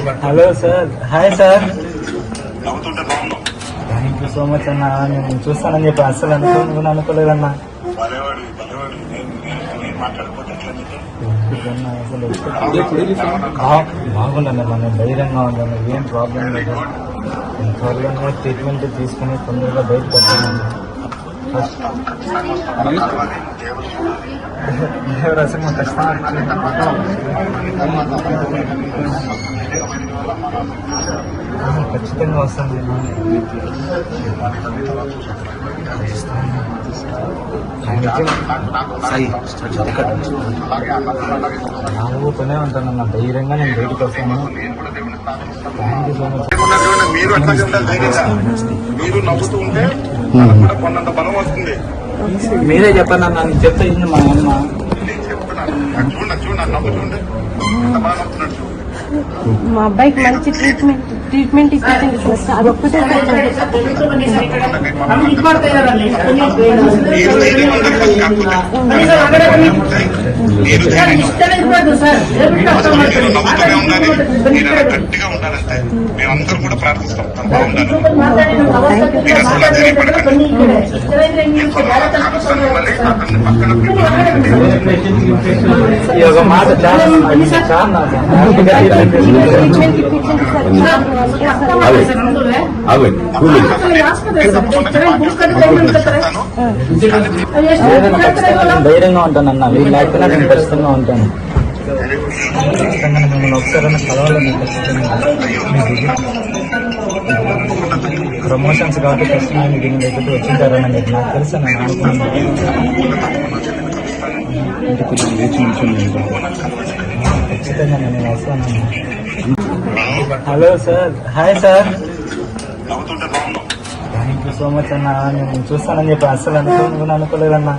Hello sir, hi sir. Thank you so much అన్న. నేను చూస్తానని చెప్పి అసలు అనుకోలేదన్నా. బాగుండన్న, మనం ధైర్యంగా ఉందన్న, ఏం ప్రాబ్లం లేదు. త్వరలోనే ట్రీట్మెంట్ తీసుకుని తొందరగా బయటకు వస్తానండి. దేవరాశం ఖచ్చితంగా వస్తాను. పనే ఉంటానన్న, ధైర్యంగా నేను బయటకు వస్తాను. Thank you so much. మీరు నవ్వుతూ ఉంటే కొన్నంత బలం వస్తుంది. మీరే చెప్పండి అన్న, నేను చెప్తే ఇన్ని మా అమ్మ. నేను చెప్తున్నాను, చూడండి నవ్వు చూడండి, ఎంత బాగా నవ్వుతున్నాడు చూడండి. మా అబ్బాయికి మంచి ట్రీట్మెంట్ ఇచ్చింది సార్. అదొక్కటే గట్టిగా ఉండాలంటే మేమందరం కూడా ప్రార్థిస్తాం. మాట ధైర్యంగా ఉంటానన్న, వీళ్ళు లేకపోయినా నేను ఖచ్చితంగా ఉంటాను. ఖచ్చితంగా మిమ్మల్ని ఒకసారి కలవాలని ప్రమోషన్స్ కాబట్టి ఖచ్చితంగా మీకు దీని దగ్గర వచ్చింటారని నాకు తెలుసు. నేను అనుకున్నాను ఖచ్చితంగా నేను వస్తానన్నా. Hello sir, hi sir. Thank you so much అన్న. నేను చూస్తానని చెప్పి అసలు అనుకోలేదన్నా.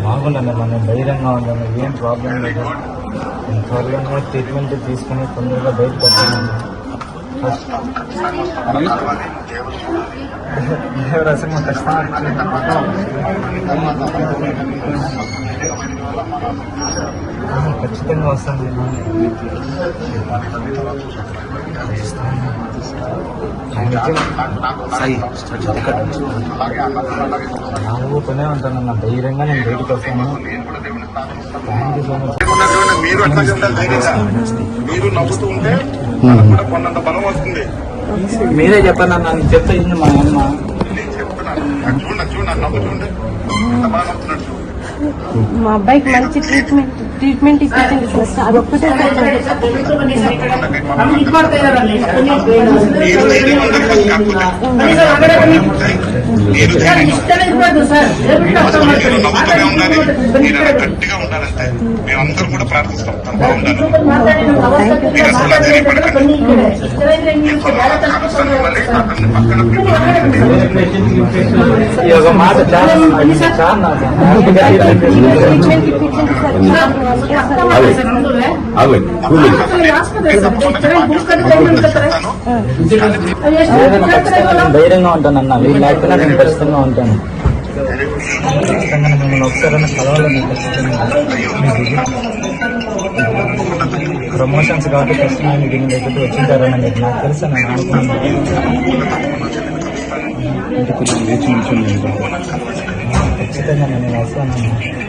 బాగుండన్న, మనం ధైర్యంగా ఉందన్న, ఏం ప్రాబ్లం లేదు. త్వరలోనే ట్రీట్మెంట్ తీసుకుని తొందరగా బయటకు వస్తానండి. దేవరాశం ఖచ్చితంగా వస్తాను. పనే ఉంటానన్న, ధైర్యంగా నేను బయటకు వస్తాను. Thank you so much. మీరు నవ్వుతూ ఉంటే కొన్నంత బలం వస్తుంది. మీరే చెప్పండి అన్న, నేను చెప్తే ఇన్ని మా అమ్మ. నేను చెప్తున్నాను, చూడండి నవ్వు చూడండి, ఎంత బాగా నవ్వుతున్నాడు చూడండి. మా అబ్బాయికి మంచి ట్రీట్మెంట్ ఇచ్చింది సార్. అదొక్కటే గట్టిగా ఉండాలంటే మేమందరం కూడా ప్రార్థిస్తాం. మాట ధైర్యంగా ఉంటానన్న, వీళ్ళు లేకపోయినా నేను ఖచ్చితంగా ఉంటాను. ఖచ్చితంగా మిమ్మల్ని ఒకసారి కలవాలని ప్రమోషన్స్ కాబట్టి ఖచ్చితంగా మీకు దీని దగ్గర వచ్చింటారని నాకు తెలుసు. నేను అనుకున్నాను ఖచ్చితంగా నేను వస్తానన్నా.